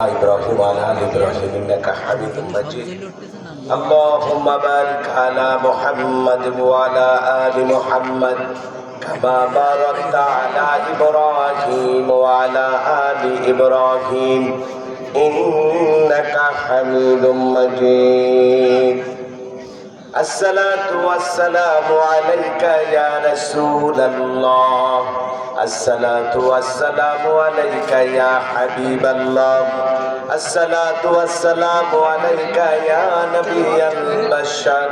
إبراهيم وعلى آل إبراهيم إنك حميد مجيد. اللهم بارك على محمد وعلى آل محمد كما باركت على إبراهيم وعلى آل إبراهيم إنك حميد مجيد. الصلاة والسلام عليك يا رسول الله. الصلاة والسلام عليك يا حبيب الله. الصلاة والسلام عليك يا نبي البشر.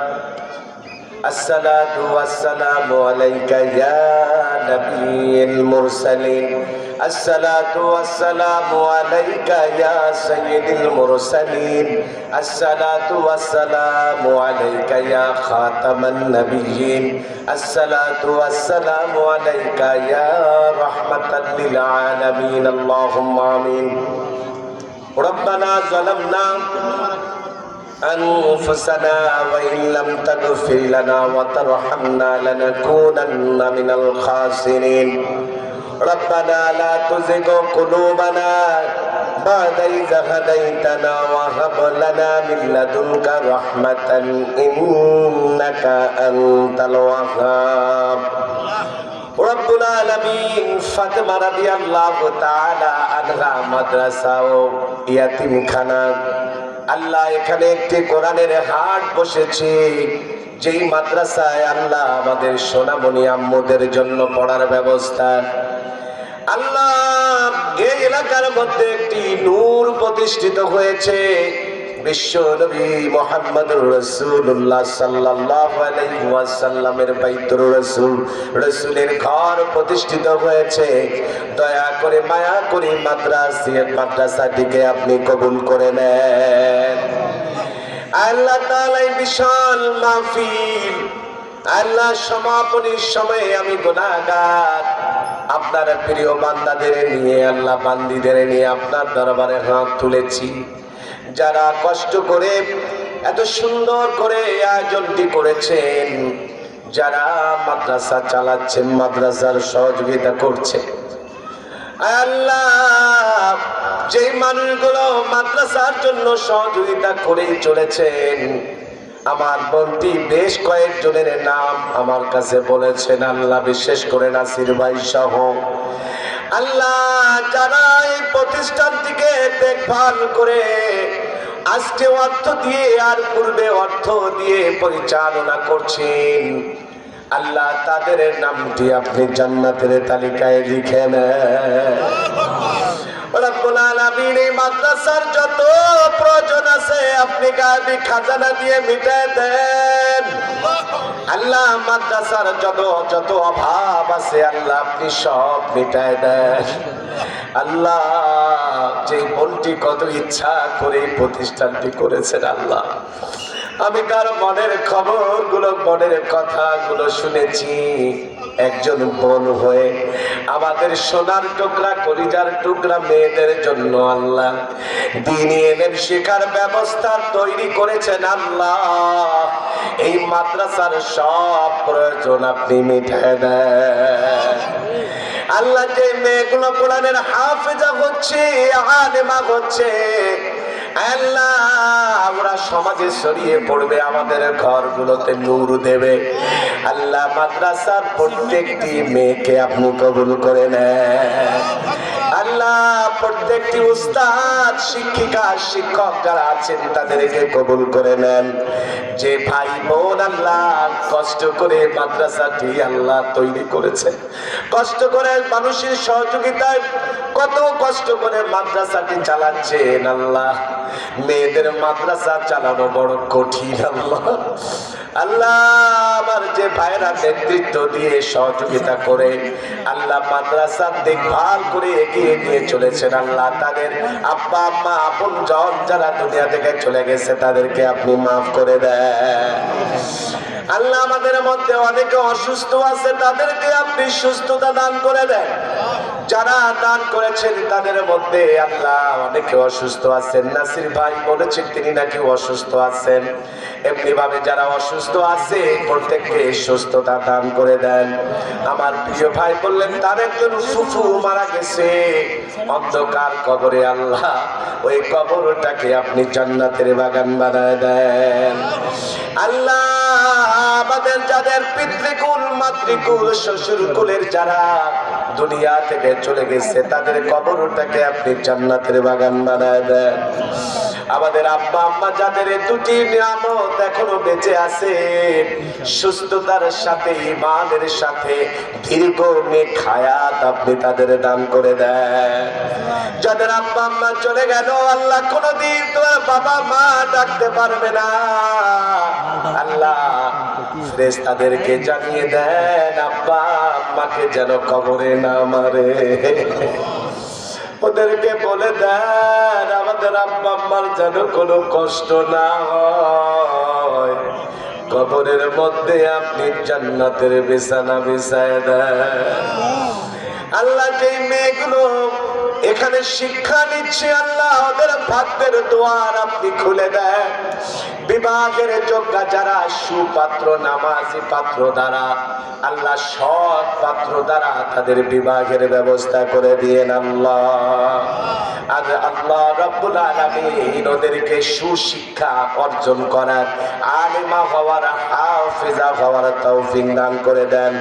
الصلاة والسلام عليك يا نبي المرسلين. الصلاة والسلام عليك يا سيد المرسلين. الصلاة والسلام عليك يا خاتم النبيين. الصلاة والسلام عليك يا رحمة للعالمين. اللهم آمين. ربنا ظلمنا أنفسنا وإن لم تغفر لنا وترحمنا لنكونن من الخاسرين. ربنا لا تزغ قلوبنا بعد إذ هديتنا وهب لنا من لدنك رحمة إنك أنت الوهاب. رب العالمين ফাতেমা রাদিয়াল্লাহু তাআলা আনহা মাদ্রাসা ও ইয়াতিমখানা, আল্লাহ এখানে একটি কোরআনের হাট বসেছে, যেই মাদ্রাসায় আল্লাহ আমাদের সোনামণি আম্মুদের জন্য পড়ার ব্যবস্থা। আল্লাহ এই এলাকার মধ্যে একটি নূর প্রতিষ্ঠিত হয়েছে। বিশ্ব নবী মুহাম্মদুর রাসূলুল্লাহ সাল্লাল্লাহু আলাইহি ওয়াসাল্লামের বাইতুর রাসূল, রাসূলের ঘর প্রতিষ্ঠিত হয়েছে। দয়া করে মায়া করে মাদ্রাসাটিকে আপনি কবুল করে নেন। আল্লাহ তাআলা এই বিশাল মাহফিল, আল্লাহ সমাপনীর সময়ে আমি গুনাহগার আপনার প্রিয় বান্দাদের নিয়ে, আল্লাহ বান্দীদের নিয়ে আপনার দরবারে হাত তুলেছি। যারা কষ্ট করে এত সুন্দর করে আয়োজনটি করেছেন, যারা মাদ্রাসা চালাচ্ছেন, মাদ্রাসার সহযোগিতা করছে, আল্লাহ যেই মানুষগুলো মাদ্রাসার জন্য সহযোগিতা করেই চলেছেন, আমার বোনটি বেশ কয়েকজনের নাম আমার কাছে বলেছেন, আল্লাহ বিশেষ করে নাসির ভাই সহ, আল্লাহ যারা এই প্রতিষ্ঠানটিকে দেখভাল করে আজকে অর্থ দিয়ে আর পূর্বে অর্থ দিয়ে পরিচালনা করছেন, আল্লাহ তাদের নামটি আপনি জান্নাতের তালিকায় লিখে নেন। রব্বুল আলামিন এই মাদ্রাসার যত প্রয়োজন আছে আপনি গায়বী খাজানা দিয়ে মিটায় দেন। আল্লাহ মাদ্রাসার যত অভাব আছে আল্লাহ আপনি সব মিটায় দেন। আল্লাহ যে বোনটি কত ইচ্ছা করে প্রতিষ্ঠানটি করেছেন, আল্লাহ আমি তার মনের খবরগুলো, মনের কথাগুলো শুনেছি। একজন বোন হয়ে আমাদের সোনার টুকরা, কলিজার টুকরা মেয়েদের জন্য আল্লাহ দ্বীনি ইলম শেখার ব্যবস্থা তৈরি করেছেন। আল্লাহ এই মাদ্রাসার সব প্রয়োজন আপনি মিটায় দেন। আল্লাহ যে মেয়েগুলো কোরআনের হাফেজা হচ্ছে, আলেমা হচ্ছে, আল্লাহ আমরা সমাজে ছড়িয়ে পড়বে, আমাদের ঘরগুলোতে নূর দেবে। আল্লাহ মাদ্রাসার প্রত্যেকটি মেয়েকে আপনি কবুল করে নেন। আল্লাহ প্রত্যেকটি উস্তাদ, শিক্ষিকা, শিক্ষক যারা আছেন তাদেরকে কবুল করে নেন। যে ভাই বোন আল্লাহ কষ্ট করে মাদ্রাসাটি আল্লাহ তৈরি করেছে, কষ্ট করে মানুষের সহযোগিতায় কত কষ্ট করে মাদ্রাসাটি চালাচ্ছেন, আল্লাহ মেয়েদের মাদ্রাসা চালানো বড় কঠিন। আল্লাহ আল্লাহ আমার যে ভাইরা নেতৃত্ব দিয়ে সহযোগিতা করে আল্লাহ মাদ্রাসা দেখভাল করে এগিয়ে নিয়ে চলেছেন, আল্লাহ তাদের আব্বা আম্মা আপন জন যারা দুনিয়া থেকে চলে গেছে তাদেরকে আপনি মাফ করে দেন। আল্লাহ আমাদের মধ্যে অনেকে অসুস্থ আছে, তাদেরকে আপনি সুস্থতা দান করে দেন। যারা দান করেছেন তাদের মধ্যে আল্লাহ অনেকে অসুস্থ আছেন। নাসির ভাই বলেছেন তিনি নাকি অসুস্থ আছেন। এমনি ভাবে যারা অসুস্থ আছে প্রত্যেককে সুস্থতা দান করে দেন। আমার প্রিয় ভাই বললেন তার একজন ফুফু মারা গেছে অন্ধকার কবরে, আল্লাহ ওই কবরটাকে আপনি জান্নাতের বাগান বানায় দেন। আল্লাহ আমাদের যাদের পিতৃকুল মাতৃকুল শ্বশুরকুলের যারা দুনিয়া থেকে চলে গেছে তাদের কবরটাকে আপনি জান্নাতের বাগান বানায় দেন। আমাদের আব্বা আম্মা যাদের দুটি নিয়ামত এখনো বেঁচে আছে, সুস্থতার সাথে ঈমানের সাথে দীর্ঘ নেক হায়াত আপনি তাদের দান করে দেন। যাদের আব্বা আম্মা চলে গেল আল্লাহ কোনদিন তোমার বাবা মা ডাকতে পারবে না, আল্লাহ ফেরেশতাদেরকে জানিয়ে দেন আব্বা আম্মাকে যেন কবরে না মারে। ওদেরকে বলে দেন আমাদের আব্বা আম্মার যেন কোনো কষ্ট না হয়, কবরের মধ্যে আপনি জান্নাতের বিছানা বিছায় দেন। আল্লাহ যেই মেয়েগুলো এখানে শিক্ষা নিচ্ছে আল্লাহ ওদের ভাগ্যের দুয়ার আপনি খুলে দেন। বিবাহের যোগ্য যারা সুপাত্র নামাজি পাত্র দ্বারা আল্লাহ সৎ পাত্র দ্বারা তাদের বিবাহের ব্যবস্থা করে দিয়েন আল্লাহ। আর আল্লাহ রাব্বুল আলামিন ওদেরকে সুশিক্ষা অর্জন করার, আলিমা হওয়ার, হাফেজা হওয়ার তৌফিক দান করে দেন।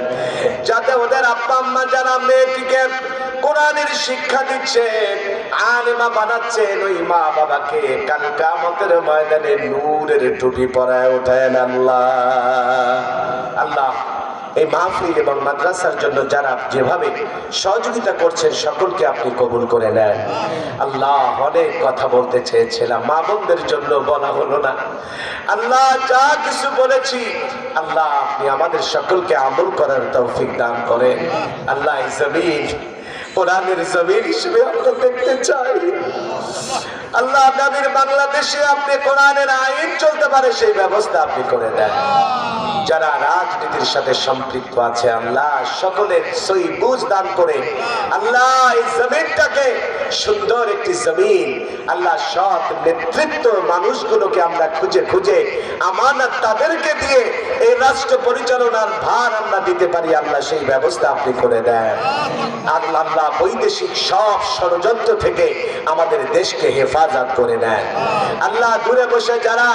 যাতে ওদের আব্বা আম্মা যারা মেয়েটিকে কোরআনের শিক্ষা দিচ্ছেন, আলেমা বানাচ্ছেন, ওই মা বাবাকে কাল কিয়ামতের ময়দানে নূরের টুপি পরায় ওঠেন আল্লাহ। আল্লাহ এই মাহফিল এবং মাদ্রাসার জন্য যারা যেভাবে সহযোগিতা করছেন সকলকে আপনি কবুল করে নেন আল্লাহ। অনেক কথা বলতে চেয়েছিলাম, মা বোনদের জন্য বলা হলো না। আল্লাহ যা কিছু বলেছি আল্লাহ আপনি আমাদের সকলকে আমল করার তৌফিক দান করেন আল্লাহ। এই জমিন কোরআনের জমিন হিসেবে আমরা দেখতে চাই আল্লাহ। আগামীর বাংলাদেশে আপনি কোরআনের আইন চলতে পারে সেই ব্যবস্থা আপনি করে দেন। যারা রাজনীতির সাথে সম্পৃক্ত আছে আল্লাহ সকলের সহি বুঝ দান করে আল্লাহ এই জমিনটাকে সুন্দর একটি জমিন আল্লাহ, সৎ নেতৃত্ব মানুষগুলোকে আমরা খুঁজে খুঁজে আমানত তাদেরকে দিয়ে এই রাষ্ট্র পরিচালনার ভার আমরা দিতে পারি আল্লাহ, সেই ব্যবস্থা আপনি করে দেন আল্লাহ। আল্লাহ বৈদেশিক সব ষড়যন্ত্র থেকে আমাদের দেশকে হেফাজত করে নেন আল্লাহ। দূরে বসে যারা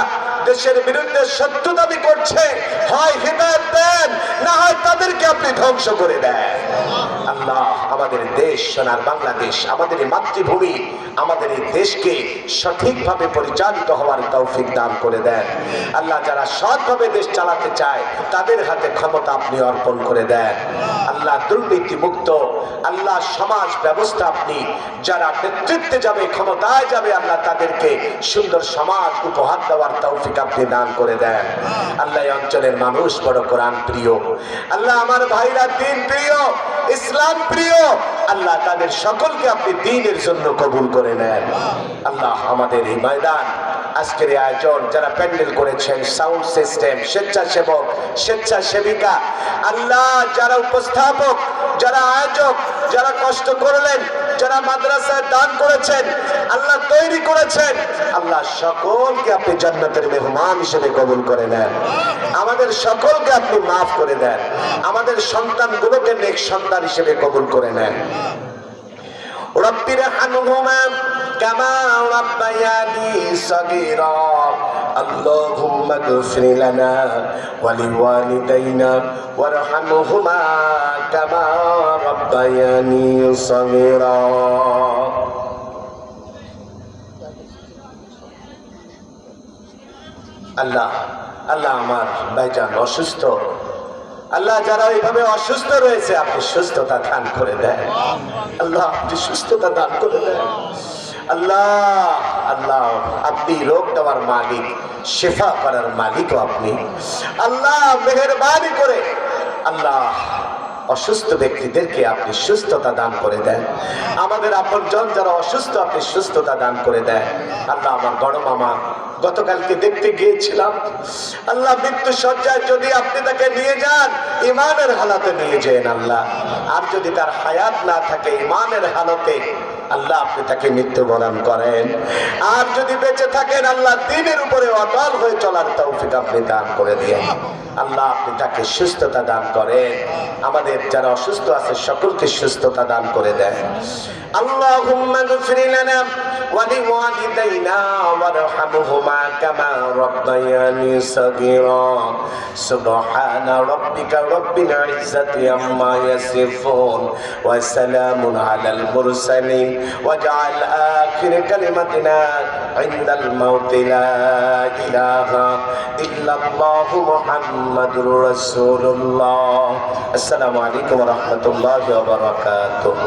দেশের বিরুদ্ধে সত্য দাবি করছে হয় হিদায়াত দেন, না হয় তাদেরকে আপনি ধ্বংস করে দেন আল্লাহ। আমাদের দেশ সোনার বাংলাদেশ, আমাদের মাতৃভূমি, আমাদের এই দেশকে সঠিকভাবে পরিচালিত হওয়ার তৌফিক দান করে দেন আল্লাহ। যারা সৎভাবে দেশ চালাতে চায় তাদের হাতে ক্ষমতা আপনি অর্পণ করে দেন আল্লাহ। দুর্নীতি মুক্ত আল্লাহ সমাজ ব্যবস্থা আপনি যারা নেতৃত্বে যাবে, ক্ষমতায় যাবে আল্লাহ, তাদেরকে সুন্দর সমাজ উপহার দেওয়ার তৌফিক আপনি দান করে দেন আল্লাহ। এই অঞ্চলের মানুষ বড় কোরআন প্রিয় আল্লাহ, আমার ভাইরা দ্বীন প্রিয়, ইসলাম প্রিয় আল্লাহ, তাদের সকলকে আপনি দ্বীনের জন্য কবুল করে নেন আল্লাহ। আমাদের এই ময়দান আজকের এই আয়োজন যারা প্যান্ডেল করেছেন, সাউন্ড সিস্টেম, স্বেচ্ছাসেবক, স্বেচ্ছাসেবিকা আল্লাহ, যারা উপস্থাপক, যারা আয়োজক, যারা কষ্ট করলেন, যারা মাদ্রাসায় দান করেছেন আল্লাহ, তৈরি করেছেন আল্লাহ, সকলকে আপনি জান্নাতের মেহমান হিসেবে কবুল করে নেন। আমাদের সকলকে আপনি মাফ করে দেন, আমাদের সন্তানগুলোকে নেক সন্তান হিসেবে কবুল করে নেন। রব্বির হানহুমা কামা রাব্বায়ানি সগীরা আল্লাহুম্মা গফির লানা ওয়া লিওয়ালিদাইনা ওয়ারহামহুমা কামা রাব্বায়ানি সগীরা। আল্লাহ আল্লাহ আমার ভাইজান অসুস্থ আল্লাহ, যারা এইভাবে অসুস্থ রয়েছে আপনি সুস্থতা দান করে দেন আল্লাহ, আপনি সুস্থতা দান করে দেন আল্লাহ। আল্লাহ আপনি রোগ দেওয়ার মালিক, শেফা করার মালিকও আপনি আল্লাহ। মেহেরবানি করে আল্লাহ অসুস্থ ব্যক্তিদেরকে আপনি সুস্থতা দান করে দেন। আমাদের আপনজন যারা অসুস্থ আপনি সুস্থতা দান করে দেন। আল্লাহ, আমার বড় মামা গতকালকে দেখতে গিয়েছিলাম, আল্লাহ মৃত্যু সজ্জায় যদি আপনি তাকে নিয়ে যান, ইমানের হালাতে নিয়ে যান আল্লাহ। আর যদি তার হায়াত না থাকে ইমানের হালতে, আল্লাহ আপনি তাকে মৃত্যুবরণ করেন। আর যদি বেঁচে থাকেন আল্লাহ দ্বীনের উপরে অটল হয়ে চলার তৌফিক আপনি দান করে দিয়েন। আল্লাহ আপনি তাকে সুস্থতা দান করেন। আমাদের যারা অসুস্থ আছে সকলকে সুস্থতা দান করে দেন। আল্লাহুম্মা গফির লানা ওয়া লিওয়ালিদাইনা ওয়ারহামহুমা কামা রাব্বায়ানি সাগীরা। সুবহানা রাব্বিকা রাব্বিল ইজ্জাতি আম্মা ইয়াসিফুন ওয়া সালামুন আলাল মুরসালিন ওয়াজআল আখির কালিমাতিনা ইনদাল মাউতি লা ইলাহা ইল্লাল্লাহু মুহাম্মাদুর রাসূলুল্লাহ। আসসালামু আলাইকুম ওয়া রাহমাতুল্লাহি ওয়া বারাকাতুহু।